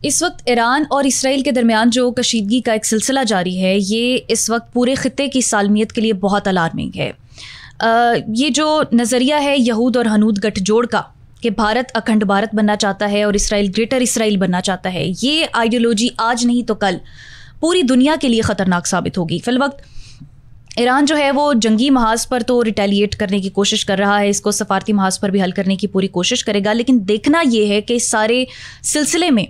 اس وقت ایران اور اسرائیل کے درمیان جو کشیدگی کا ایک سلسلہ جاری ہے، یہ اس وقت پورے خطے کی سالمیت کے لیے بہت الارمنگ ہے۔ یہ جو نظریہ ہے یہود اور ہنود گٹھ جوڑ کا کہ بھارت اکھنڈ بھارت بننا چاہتا ہے اور اسرائیل گریٹر اسرائیل بننا چاہتا ہے، یہ آئیڈیالوجی آج نہیں تو کل پوری دنیا کے لیے خطرناک ثابت ہوگی۔ فی الوقت ایران جو ہے وہ جنگی محاذ پر تو ریٹیلیٹ کرنے کی کوشش کر رہا ہے، اس کو سفارتی محاذ پر بھی حل کرنے کی پوری کوشش کرے گا، لیکن دیکھنا یہ ہے کہ اس سارے سلسلے میں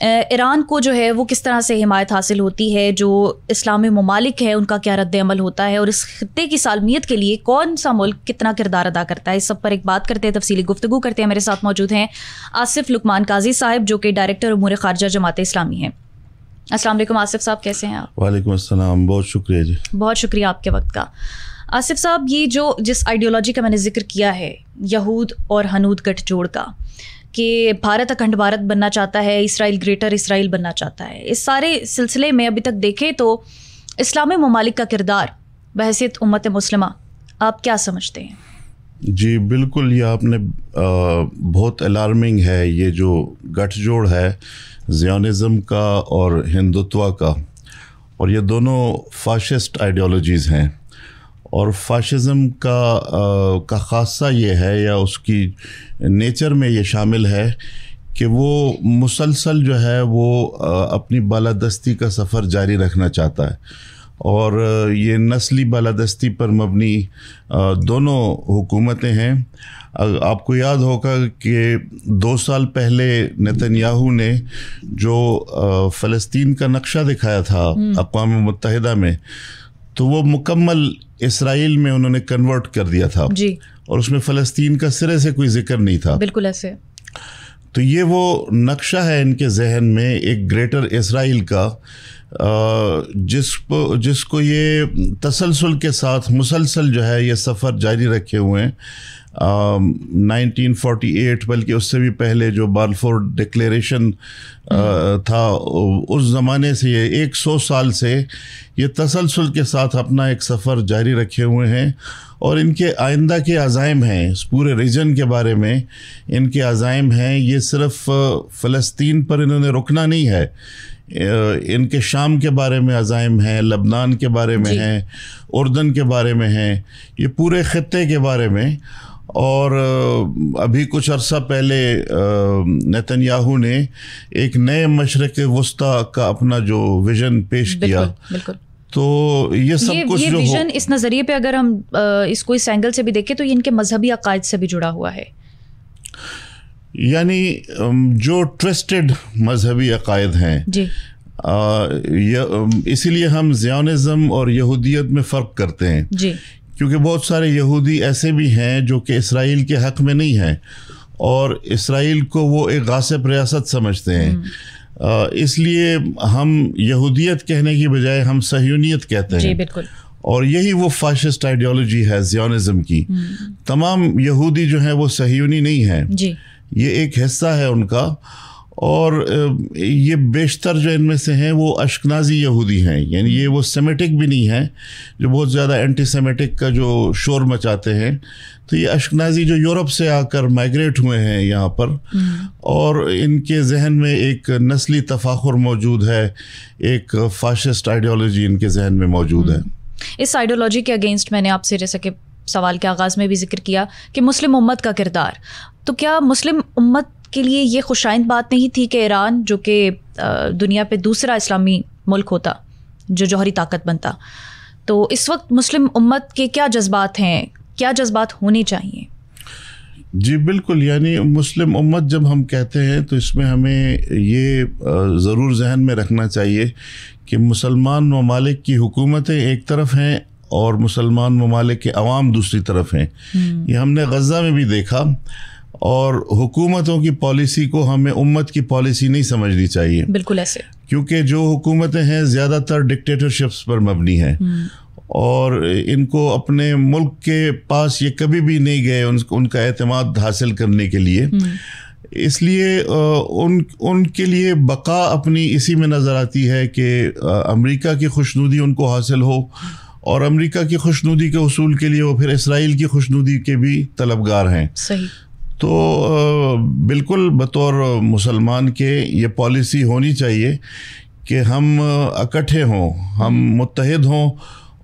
ایران کو جو ہے وہ کس طرح سے حمایت حاصل ہوتی ہے، جو اسلامی ممالک ہے ان کا کیا رد عمل ہوتا ہے، اور اس خطے کی سالمیت کے لیے کون سا ملک کتنا کردار ادا کرتا ہے۔ اس سب پر ایک بات کرتے ہیں، تفصیلی گفتگو کرتے ہیں۔ میرے ساتھ موجود ہیں آصف لقمان قاضی صاحب، جو کہ ڈائریکٹر امور خارجہ جماعت اسلامی ہیں۔ السلام علیکم آصف صاحب، کیسے ہیں آپ؟ وعلیکم السلام، بہت شکریہ جی۔ بہت شکریہ آپ کے وقت کا۔ آصف صاحب، یہ جو جس آئیڈیالوجی کا میں نے ذکر کیا ہے یہود اور ہنود گٹھ جوڑ کا، کہ بھارت اکھنڈ بھارت بننا چاہتا ہے، اسرائیل گریٹر اسرائیل بننا چاہتا ہے، اس سارے سلسلے میں ابھی تک دیکھیں تو اسلامی ممالک کا کردار بحیثیت امت مسلمہ آپ کیا سمجھتے ہیں؟ جی بالکل، یہ آپ نے بہت الارمنگ ہے، یہ جو گٹھ جوڑ ہے زیونزم کا اور ہندوتوا کا، اور یہ دونوں فاشسٹ آئیڈیالوجیز ہیں، اور فاشزم کا خاصہ یہ ہے یا اس کی نیچر میں یہ شامل ہے کہ وہ مسلسل جو ہے وہ اپنی بالادستی کا سفر جاری رکھنا چاہتا ہے، اور یہ نسلی بالادستی پر مبنی دونوں حکومتیں ہیں۔ آپ کو یاد ہوگا کہ 2 سال پہلے نتنیاہو نے جو فلسطین کا نقشہ دکھایا تھا اقوام متحدہ میں، تو وہ مکمل اسرائیل میں انہوں نے کنورٹ کر دیا تھا جی، اور اس میں فلسطین کا سرے سے کوئی ذکر نہیں تھا۔ بالکل ایسے۔ تو یہ وہ نقشہ ہے ان کے ذہن میں ایک گریٹر اسرائیل کا، جس کو یہ تسلسل کے ساتھ مسلسل جو ہے یہ سفر جاری رکھے ہوئے ہیں۔ 1948 بلکہ اس سے بھی پہلے جو بالفور ڈکلیریشن تھا، اس زمانے سے یہ 100 سال سے یہ تسلسل کے ساتھ اپنا ایک سفر جاری رکھے ہوئے ہیں، اور ان کے آئندہ کے عزائم ہیں اس پورے ریجن کے بارے میں، ان کے عزائم ہیں۔ یہ صرف فلسطین پر انہوں نے رکنا نہیں ہے، ان کے شام کے بارے میں عزائم ہیں، لبنان کے بارے میں ہیں، اردن کے بارے میں ہیں، یہ پورے خطے کے بارے میں۔ اور ابھی کچھ عرصہ پہلے نتنیاہو نے ایک نئے مشرق وسطیٰ کا اپنا جو ویژن پیش کیا، بالکل۔ تو یہ سب کچھ جو ویژن اس نظریے پہ اگر ہم اس کو اس اینگل سے بھی دیکھیں تو یہ ان کے مذہبی عقائد سے بھی جڑا ہوا ہے، یعنی جو ٹویسٹڈ مذہبی عقائد ہیں جی، اسی لیے ہم زیونزم اور یہودیت میں فرق کرتے ہیں، جی، کیونکہ بہت سارے یہودی ایسے بھی ہیں جو کہ اسرائیل کے حق میں نہیں ہیں، اور اسرائیل کو وہ ایک غاصب ریاست سمجھتے ہیں۔ اس لیے ہم یہودیت کہنے کی بجائے ہم صہیونیت کہتے ہیں، جی بالکل، اور یہی وہ فاشسٹ آئیڈیالوجی ہے زیونزم کی۔ تمام یہودی جو ہیں وہ صہیونی نہیں ہیں، جی، یہ ایک حصہ ہے ان کا، اور یہ بیشتر جو ان میں سے ہیں وہ اشکنازی یہودی ہیں، یعنی یہ وہ سیمیٹک بھی نہیں ہیں جو بہت زیادہ اینٹی سیمیٹک کا جو شور مچاتے ہیں۔ تو یہ اشکنازی جو یورپ سے آ کر مائگریٹ ہوئے ہیں یہاں پر، اور ان کے ذہن میں ایک نسلی تفاخر موجود ہے، ایک فاشسٹ آئیڈیالوجی ان کے ذہن میں موجود ہے۔ اس آئیڈیالوجی کے اگینسٹ میں نے آپ سے جیسا کہ سوال کے آغاز میں بھی ذکر کیا کہ مسلم امت کا کردار، تو کیا مسلم امت کے لیے یہ خوشائند بات نہیں تھی کہ ایران جو کہ دنیا پہ دوسرا اسلامی ملک ہوتا جو جوہری طاقت بنتا، تو اس وقت مسلم امت کے کیا جذبات ہیں، کیا جذبات ہونے چاہیے؟ جی بالکل، یعنی مسلم امت جب ہم کہتے ہیں تو اس میں ہمیں یہ ضرور ذہن میں رکھنا چاہیے کہ مسلمان ممالک کی حکومتیں ایک طرف ہیں اور مسلمان ممالک کے عوام دوسری طرف ہیں۔ یہ ہم نے غزہ میں بھی دیکھا، اور حکومتوں کی پالیسی کو ہمیں امت کی پالیسی نہیں سمجھنی چاہیے، بالکل ایسے، کیونکہ جو حکومتیں ہیں زیادہ تر ڈکٹیٹرشپس پر مبنی ہیں، اور ان کو اپنے ملک کے پاس یہ کبھی بھی نہیں گئے ان کا اعتماد حاصل کرنے کے لیے، اس لیے ان کے لیے بقا اپنی اسی میں نظر آتی ہے کہ امریکہ کی خوشنودی ان کو حاصل ہو، اور امریکہ کی خوشنودی کے حصول کے لیے وہ پھر اسرائیل کی خوشنودی کے بھی طلبگار ہیں۔ صحیح۔ تو بالکل بطور مسلمان کے یہ پالیسی ہونی چاہیے کہ ہم اکٹھے ہوں، ہم متحد ہوں،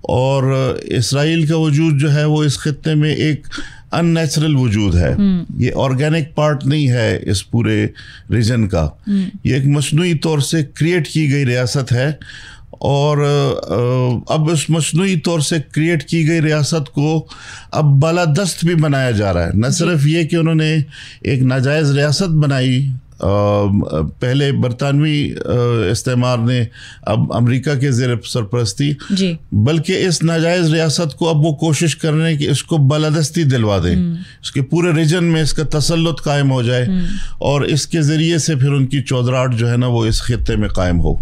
اور اسرائیل کا وجود جو ہے وہ اس خطے میں ایک ان نیچرل وجود ہے، یہ آرگینک پارٹ نہیں ہے اس پورے ریجن کا، یہ ایک مصنوعی طور سے کریٹ کی گئی ریاست ہے، اور اب اس مصنوعی طور سے کریٹ کی گئی ریاست کو اب بالادست بھی بنایا جا رہا ہے۔ نہ صرف یہ کہ انہوں نے ایک ناجائز ریاست بنائی، پہلے برطانوی استعمار نے، اب امریکہ کے زیر سرپرستی، بلکہ اس ناجائز ریاست کو اب وہ کوشش کر رہے ہیں کہ اس کو بالادستی دلوا دیں، اس کے پورے ریجن میں اس کا تسلط قائم ہو جائے، اور اس کے ذریعے سے پھر ان کی چودراہٹ جو ہے نا وہ اس خطے میں قائم ہو۔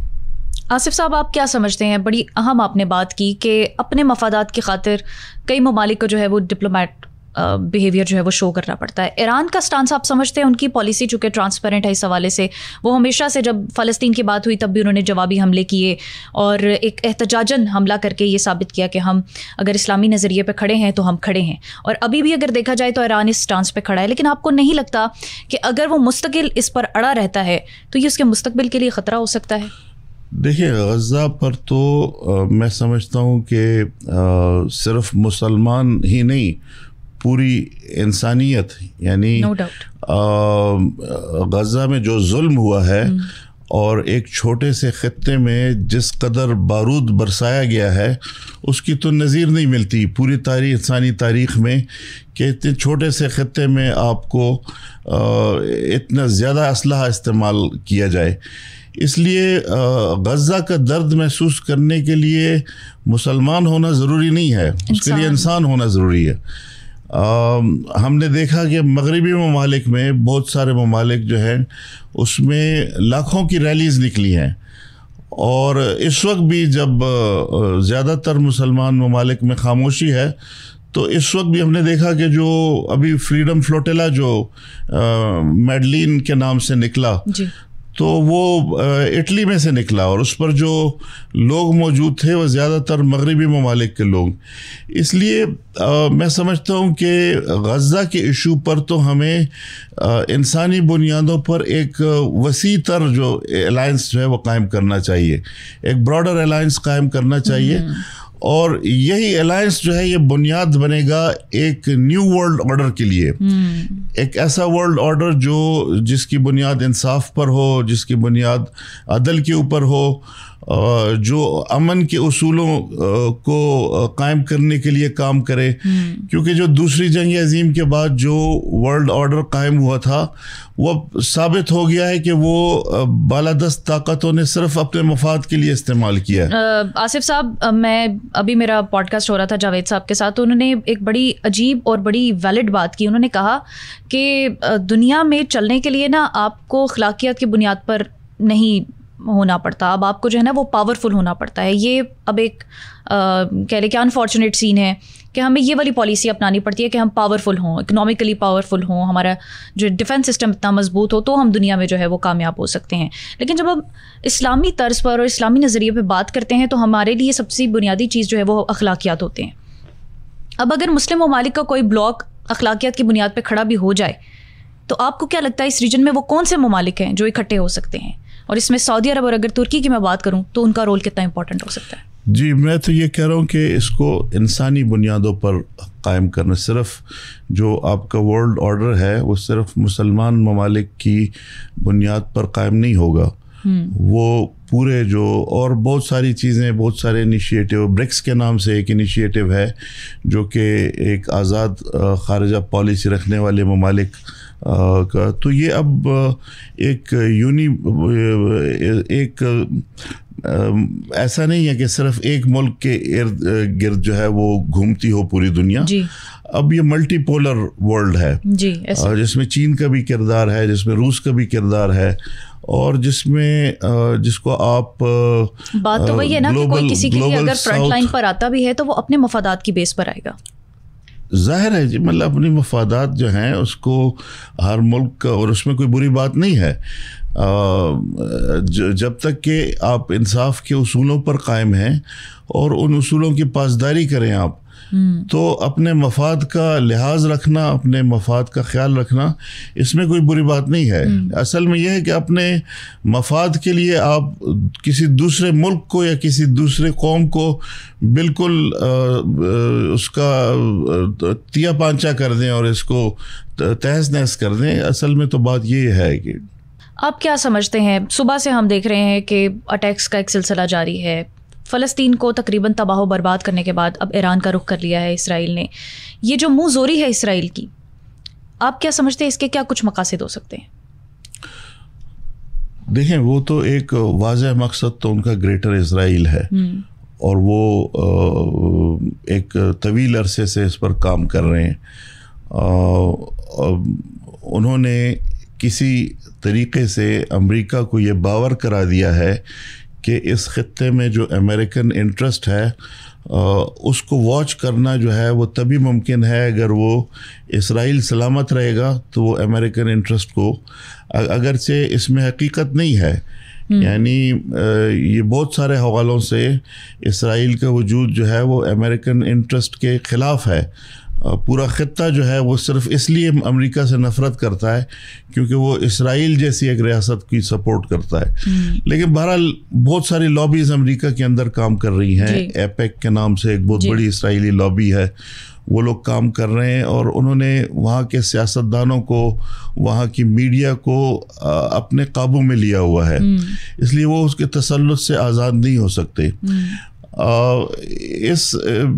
آصف صاحب، آپ کیا سمجھتے ہیں؟ بڑی اہم آپ نے بات کی کہ اپنے مفادات کی خاطر کئی ممالک کو جو ہے وہ ڈپلومیٹ بیہیویئر جو ہے وہ شو کرنا پڑتا ہے۔ ایران کا سٹانس آپ سمجھتے ہیں؟ ان کی پالیسی چونکہ ٹرانسپیرنٹ ہے اس حوالے سے، وہ ہمیشہ سے جب فلسطین کی بات ہوئی تب بھی انہوں نے جوابی حملے کیے اور ایک احتجاجاً حملہ کر کے یہ ثابت کیا کہ ہم اگر اسلامی نظریے پہ کھڑے ہیں تو ہم کھڑے ہیں، اور ابھی بھی اگر دیکھا جائے تو ایران اس سٹانس پہ کھڑا ہے۔ لیکن آپ کو نہیں لگتا کہ اگر وہ مستقل اس پر اڑا رہتا ہے تو یہ اس کے مستقبل کے لیے خطرہ ہو سکتا ہے؟ دیکھیں، غزہ پر تو میں سمجھتا ہوں کہ صرف مسلمان ہی نہیں، پوری انسانیت، یعنی غزہ میں جو ظلم ہوا ہے اور ایک چھوٹے سے خطے میں جس قدر بارود برسایا گیا ہے اس کی تو نظیر نہیں ملتی پوری تاریخ، انسانی تاریخ میں، کہ اتنے چھوٹے سے خطے میں آپ کو اتنا زیادہ اسلحہ استعمال کیا جائے۔ اس لیے غزہ کا درد محسوس کرنے کے لیے مسلمان ہونا ضروری نہیں ہے، اس کے لیے انسان ہونا ضروری ہے۔ ہم نے دیکھا کہ مغربی ممالک میں بہت سارے ممالک جو ہیں اس میں لاکھوں کی ریلیز نکلی ہیں، اور اس وقت بھی جب زیادہ تر مسلمان ممالک میں خاموشی ہے تو اس وقت بھی ہم نے دیکھا کہ جو ابھی فریڈم فلوٹیلا جو میڈلین کے نام سے نکلا، تو وہ اٹلی میں سے نکلا، اور اس پر جو لوگ موجود تھے وہ زیادہ تر مغربی ممالک کے لوگ۔ اس لیے میں سمجھتا ہوں کہ غزہ کے ایشو پر تو ہمیں انسانی بنیادوں پر ایک وسیع تر جو الائنس جو ہے وہ قائم کرنا چاہیے، ایک براڈر الائنس قائم کرنا چاہیے، اور یہی الائنس جو ہے یہ بنیاد بنے گا ایک نیو ورلڈ آرڈر کے لیے، ایک ایسا ورلڈ آرڈر جس کی بنیاد انصاف پر ہو، جس کی بنیاد عدل کے اوپر ہو، جو امن کے اصولوں کو قائم کرنے کے لیے کام کرے، کیونکہ جو دوسری جنگ عظیم کے بعد جو ورلڈ آرڈر قائم ہوا تھا وہ ثابت ہو گیا ہے کہ وہ بالادست طاقتوں نے صرف اپنے مفاد کے لیے استعمال کیا۔ آصف صاحب، میں ابھی میرا پوڈ کاسٹ ہو رہا تھا جاوید صاحب کے ساتھ، تو انہوں نے ایک بڑی عجیب اور بڑی ویلڈ بات کی۔ انہوں نے کہا کہ دنیا میں چلنے کے لیے نا آپ کو اخلاقیات کی بنیاد پر نہیں ہونا پڑتا، اب آپ کو جو ہے نا وہ پاورفل ہونا پڑتا ہے۔ یہ اب ایک کہہ لیں کہ انفارچونیٹ سین ہے کہ ہمیں یہ والی پالیسی اپنانی پڑتی ہے کہ ہم پاورفل ہوں، اکنامکلی پاورفل ہوں، ہمارا جو ڈیفنس سسٹم اتنا مضبوط ہو تو ہم دنیا میں جو ہے وہ کامیاب ہو سکتے ہیں۔ لیکن جب ہم اسلامی طرز پر اور اسلامی نظریے پہ بات کرتے ہیں تو ہمارے لیے سب سے بنیادی چیز جو ہے وہ اخلاقیات ہوتے ہیں۔ اب اگر مسلم ممالک کا کوئی بلاک اخلاقیات کی بنیاد پہ کھڑا بھی ہو جائے تو آپ کو کیا لگتا ہے اس ریجن میں وہ کون سے ممالک ہیں جو اکٹھے ہو سکتے ہیں؟ اور اس میں سعودی عرب اور اگر ترکی کی میں بات کروں تو ان کا رول کتنا امپورٹنٹ ہو سکتا ہے؟ جی، میں تو یہ کہہ رہا ہوں کہ اس کو انسانی بنیادوں پر قائم کرنا، صرف جو آپ کا ورلڈ آرڈر ہے وہ صرف مسلمان ممالک کی بنیاد پر قائم نہیں ہوگا، وہ پورے جو اور بہت ساری چیزیں، بہت سارے انیشیٹو، برکس کے نام سے ایک انیشیٹو ہے جو کہ ایک آزاد خارجہ پالیسی رکھنے والے ممالک کا، تو یہ اب ایک ایسا نہیں ہے کہ صرف ایک ملک کے ارد گرد جو ہے وہ گھومتی ہو پوری دنیا، اب یہ ملٹی پولر ورلڈ ہے، جس میں چین کا بھی کردار ہے، جس میں روس کا بھی کردار ہے، اور جس کو آپ بات تو وہی ہے نا کہ کوئی کسی کے لیے اگر فرنٹ لائن پر آتا بھی ہے تو وہ اپنے مفادات کی بیس پر آئے گا۔ ظاہر ہے جی، مطلب اپنی مفادات جو ہیں اس کو ہر ملک کا، اور اس میں کوئی بری بات نہیں ہے، جب تک کہ آپ انصاف کے اصولوں پر قائم ہیں اور ان اصولوں کی پاسداری کریں آپ، تو اپنے مفاد کا لحاظ رکھنا، اپنے مفاد کا خیال رکھنا، اس میں کوئی بری بات نہیں ہے. اصل میں یہ ہے کہ اپنے مفاد کے لیے آپ کسی دوسرے ملک کو یا کسی دوسرے قوم کو بالکل اس کا تیا پانچا کر دیں اور اس کو تہس نہس کر دیں. اصل میں تو بات یہ ہے کہ آپ کیا سمجھتے ہیں، صبح سے ہم دیکھ رہے ہیں کہ اٹیکس کا ایک سلسلہ جاری ہے، فلسطین کو تقریباً تباہ و برباد کرنے کے بعد اب ایران کا رخ کر لیا ہے اسرائیل نے. یہ جو منہ زوری ہے اسرائیل کی، آپ کیا سمجھتے ہیں اس کے کیا کچھ مقاصد ہو سکتے ہیں؟ دیکھیں، وہ تو ایک واضح مقصد تو ان کا گریٹر اسرائیل ہے، اور وہ ایک طویل عرصے سے اس پر کام کر رہے ہیں. انہوں نے کسی طریقے سے امریکہ کو یہ باور کرا دیا ہے کہ اس خطے میں جو امریکن انٹرسٹ ہے اس کو واچ کرنا جو ہے وہ تبھی ممکن ہے اگر وہ اسرائیل سلامت رہے گا تو وہ امریکن انٹرسٹ کو، اگرچہ اس میں حقیقت نہیں ہے، یعنی یہ بہت سارے حوالوں سے اسرائیل کا وجود جو ہے وہ امریکن انٹرسٹ کے خلاف ہے. پورا خطہ جو ہے وہ صرف اس لیے امریکہ سے نفرت کرتا ہے کیونکہ وہ اسرائیل جیسی ایک ریاست کی سپورٹ کرتا ہے. لیکن بہرحال بہت ساری لابیز امریکہ کے اندر کام کر رہی ہیں. ایپیک کے نام سے ایک بہت بڑی اسرائیلی لابی ہے، وہ لوگ کام کر رہے ہیں، اور انہوں نے وہاں کے سیاستدانوں کو، وہاں کی میڈیا کو اپنے قابو میں لیا ہوا ہے، اس لیے وہ اس کے تسلط سے آزاد نہیں ہو سکتے.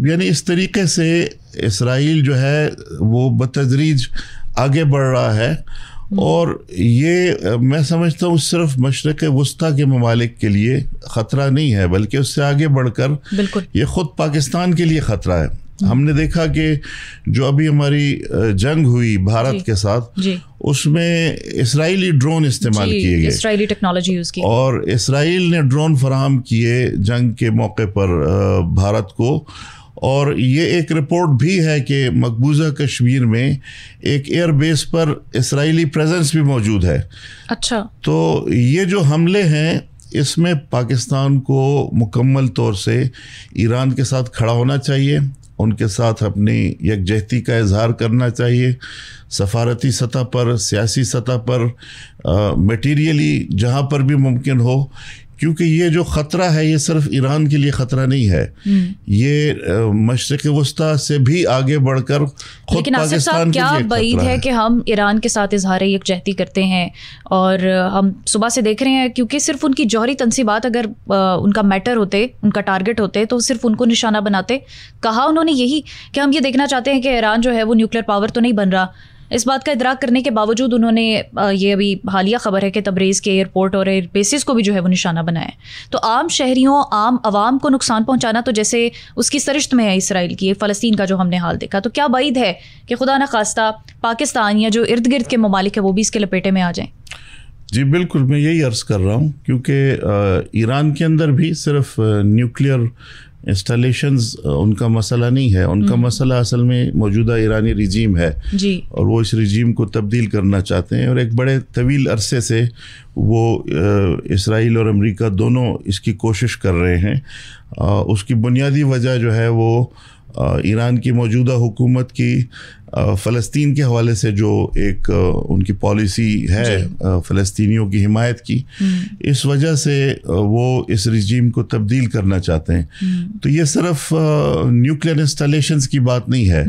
یعنی اس طریقے سے اسرائیل جو ہے وہ بتدریج آگے بڑھ رہا ہے، اور یہ میں سمجھتا ہوں صرف مشرق وسطیٰ کے ممالک کے لیے خطرہ نہیں ہے، بلکہ اس سے آگے بڑھ کر یہ خود پاکستان کے لیے خطرہ ہے. ہم نے دیکھا کہ جو ابھی ہماری جنگ ہوئی بھارت کے ساتھ، اس میں اسرائیلی ڈرون استعمال کیے گئے، اسرائیلی ٹیکنالوجی یوز کی، اور اسرائیل نے ڈرون فراہم کیے جنگ کے موقع پر بھارت کو. اور یہ ایک رپورٹ بھی ہے کہ مقبوضہ کشمیر میں ایک ایئر بیس پر اسرائیلی پریزنس بھی موجود ہے. اچھا، تو یہ جو حملے ہیں اس میں پاکستان کو مکمل طور سے ایران کے ساتھ کھڑا ہونا چاہیے، ان کے ساتھ اپنی یکجہتی کا اظہار کرنا چاہیے، سفارتی سطح پر، سیاسی سطح پر، میٹیریلی جہاں پر بھی ممکن ہو، کیونکہ یہ جو خطرہ ہے یہ صرف ایران کے لیے خطرہ نہیں ہے، یہ مشرق وسطیٰ سے بھی آگے بڑھ کر خود پاکستان کے لیے خطرہ ہے. کیا بعید ہے کہ ہم ایران کے ساتھ اظہار یکجہتی کرتے ہیں، اور ہم صبح سے دیکھ رہے ہیں کیونکہ صرف ان کی جوہری تنصیبات اگر ان کا میٹر ہوتے، ان کا ٹارگٹ ہوتے تو صرف ان کو نشانہ بناتے. کہا انہوں نے یہی کہ ہم یہ دیکھنا چاہتے ہیں کہ ایران جو ہے وہ نیوکلیر پاور تو نہیں بن رہا. اس بات کا ادراک کرنے کے باوجود انہوں نے یہ ابھی حالیہ خبر ہے کہ تبریز کے ایئرپورٹ اور ایئر بیسز کو بھی جو ہے وہ نشانہ بنایا ہے. تو عام شہریوں، عام عوام کو نقصان پہنچانا تو جیسے اس کی سرشت میں ہے اسرائیل کی، فلسطین کا جو ہم نے حال دیکھا. تو کیا بعید ہے کہ خدا نخواستہ پاکستان یا جو ارد گرد کے ممالک ہیں وہ بھی اس کے لپیٹے میں آ جائیں؟ جی بالکل، میں یہی عرض کر رہا ہوں، کیونکہ ایران کے اندر بھی صرف نیوکلیئر انسٹالیشنز ان کا مسئلہ نہیں ہے، ان کا مسئلہ اصل میں موجودہ ایرانی رجیم ہے، اور وہ اس رجیم کو تبدیل کرنا چاہتے ہیں، اور ایک بڑے طویل عرصے سے وہ اسرائیل اور امریکہ دونوں اس کی کوشش کر رہے ہیں. اس کی بنیادی وجہ جو ہے وہ ایران کی موجودہ حکومت کی فلسطین کے حوالے سے جو ایک ان کی پالیسی ہے فلسطینیوں کی حمایت کی، اس وجہ سے وہ اس رجیم کو تبدیل کرنا چاہتے ہیں. تو یہ صرف نیوکلیئر انسٹالیشنز کی بات نہیں ہے،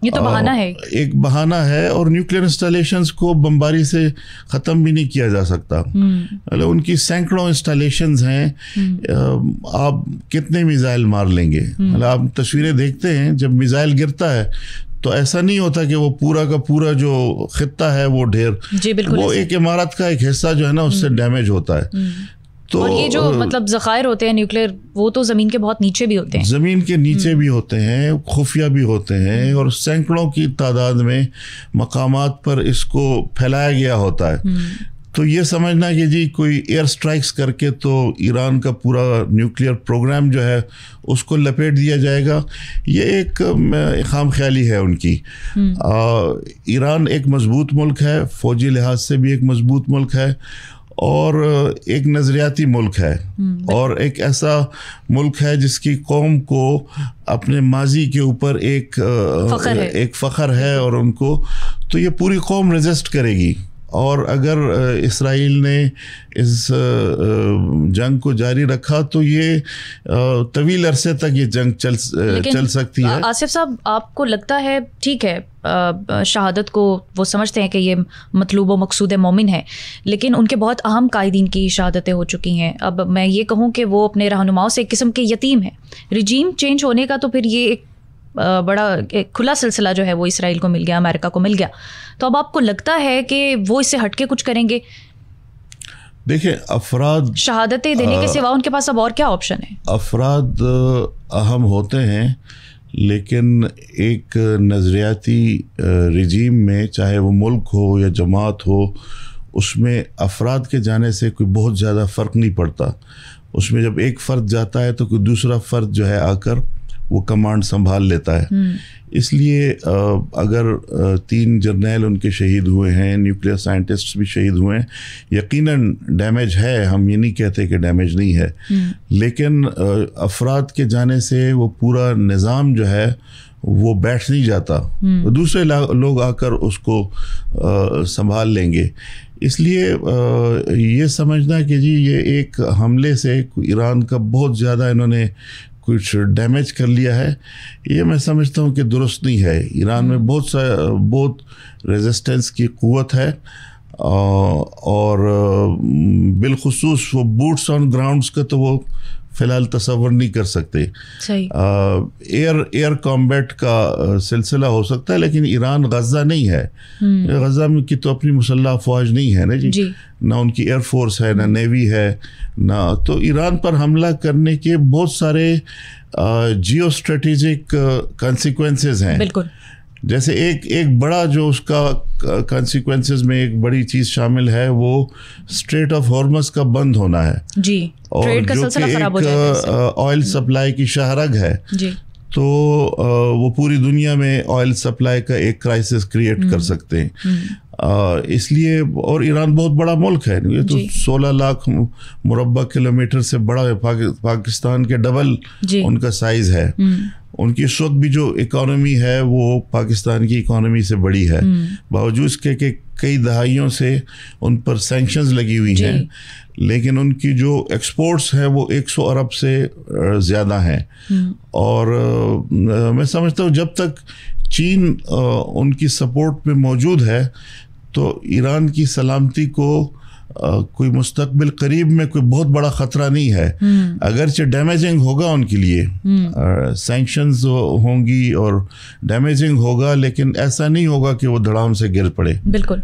یہ تو بہانہ ہے، ایک بہانہ ہے، اور نیوکلیئر انسٹالیشنز کو بمباری سے ختم بھی نہیں کیا جا سکتا. ان کی سینکڑوں انسٹالیشنز ہیں، آپ کتنے میزائل مار لیں گے؟ آپ تصویریں دیکھتے ہیں جب میزائل گرتا ہے تو ایسا نہیں ہوتا کہ وہ پورا کا پورا جو خطہ ہے وہ ڈھیر، وہ ایک عمارت کا ایک حصہ جو ہے نا اس سے ڈیمیج ہوتا ہے. اور یہ جو مطلب ذخائر ہوتے ہیں نیوکلیئر، وہ تو زمین کے بہت نیچے بھی ہوتے ہیں، زمین کے نیچے بھی ہوتے ہیں، خفیہ بھی ہوتے ہیں، اور سینکڑوں کی تعداد میں مقامات پر اس کو پھیلایا گیا ہوتا ہے. تو یہ سمجھنا کہ جی کوئی ایئر سٹرائکس کر کے تو ایران کا پورا نیوکلیئر پروگرام جو ہے اس کو لپیٹ دیا جائے گا، یہ ایک خام خیالی ہے ان کی. ایران ایک مضبوط ملک ہے، فوجی لحاظ سے بھی ایک مضبوط ملک ہے، اور ایک نظریاتی ملک ہے اور ایک ایسا ملک ہے جس کی قوم کو اپنے ماضی کے اوپر ایک فخر ہے اور ان کو تو یہ پوری قوم ریزسٹ کرے گی. اور اگر اسرائیل نے اس جنگ کو جاری رکھا تو یہ طویل عرصے تک یہ جنگ چل سکتی ہے. آصف صاحب آپ کو لگتا ہے ٹھیک ہے شہادت کو وہ سمجھتے ہیں کہ یہ مطلوب و مقصود مومن ہے, لیکن ان کے بہت اہم قائدین کی شہادتیں ہو چکی ہیں. اب میں یہ کہوں کہ وہ اپنے رہنماؤں سے ایک قسم کے یتیم ہیں. رجیم چینج ہونے کا تو پھر یہ ایک بڑا ایک کھلا سلسلہ جو ہے وہ اسرائیل کو مل گیا, امریکہ کو مل گیا. تو اب آپ کو لگتا ہے کہ وہ اس سے ہٹ کے کچھ کریں گے؟ دیکھیں, افراد شہادتیں دینے کے سوا ان کے پاس اب اور کیا آپشن ہے؟ افراد اہم ہوتے ہیں, لیکن ایک نظریاتی رجیم میں چاہے وہ ملک ہو یا جماعت ہو, اس میں افراد کے جانے سے کوئی بہت زیادہ فرق نہیں پڑتا. اس میں جب ایک فرد جاتا ہے تو کوئی دوسرا فرد جو ہے آ کر وہ کمانڈ سنبھال لیتا ہے. اس لیے اگر 3 جرنیل ان کے شہید ہوئے ہیں, نیوکلیئر سائنٹسٹ بھی شہید ہوئے ہیں, یقیناً ڈیمیج ہے, ہم یہ نہیں کہتے کہ ڈیمیج نہیں ہے, لیکن افراد کے جانے سے وہ پورا نظام جو ہے وہ بیٹھ نہیں جاتا, دوسرے لوگ آ کر اس کو سنبھال لیں گے. اس لیے یہ سمجھنا کہ جی یہ ایک حملے سے ایران کا بہت زیادہ انہوں نے کچھ ڈیمیج کر لیا ہے, یہ میں سمجھتا ہوں کہ درست نہیں ہے. ایران میں بہت ریزسٹنس کی قوت ہے, اور بالخصوص وہ بوٹس آن گراؤنڈس کا تو وہ فی الحال تصور نہیں کر سکتے. ایئر کامبیٹ کا سلسلہ ہو سکتا ہے, لیکن ایران غزہ نہیں ہے. غزہ میں کی تو اپنی مسلح افواج نہیں ہے نا جی, نہ ان کی ایئر فورس ہے, نہ نیوی ہے, نہ تو ایران پر حملہ کرنے کے بہت سارے جیو اسٹریٹجک کانسیکوینسز ہیں. بالکل, جیسے ایک بڑا جو اس کا کانسیکوینسز میں ایک بڑی چیز شامل ہے وہ اسٹریٹ آف ہارمز کا بند ہونا ہے جی, اور جو کہ ایک آئل سپلائی کی شاہرگ ہے جی, تو وہ پوری دنیا میں آئل سپلائی کا ایک کرائسس کریٹ کر سکتے ہیں. اس لیے, اور ایران بہت بڑا ملک ہے, یہ تو 16 لاکھ مربع کلومیٹر سے بڑا ہے, پاکستان کے ڈبل ان کا سائز ہے. ان کی اس وقت بھی جو اکانومی ہے وہ پاکستان کی اکانومی سے بڑی ہے, باوجود اس کے کہ کئی دہائیوں سے ان پر سینکشنز لگی ہوئی ہیں, لیکن ان کی جو ایکسپورٹس ہیں وہ 100 ارب سے زیادہ ہیں. اور میں سمجھتا ہوں جب تک چین ان کی سپورٹ میں موجود ہے تو ایران کی سلامتی کو کوئی مستقبل قریب میں کوئی بہت بڑا خطرہ نہیں ہے. اگرچہ ڈیمیجنگ ہوگا ان کے لیے, سینکشنز ہوں گی اور ڈیمیجنگ ہوگا, لیکن ایسا نہیں ہوگا کہ وہ دھڑام سے گر پڑے. بالکل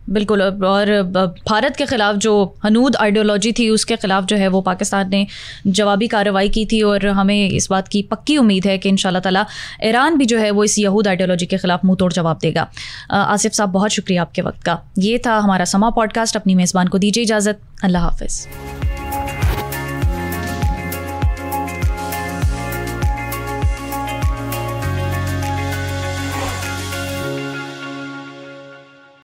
بالکل. اور بھارت کے خلاف جو حنود آئیڈیالوجی تھی اس کے خلاف جو ہے وہ پاکستان نے جوابی کارروائی کی تھی, اور ہمیں اس بات کی پکی امید ہے کہ انشاءاللہ تعالیٰ ایران بھی جو ہے وہ اس یہود آئیڈیالوجی کے خلاف منہ توڑ جواب دے گا. آصف صاحب بہت شکریہ آپ کے وقت کا. یہ تھا ہمارا سما پوڈ کاسٹ. اپنی میزبان کو دیجیے اجازت. اللہ حافظ.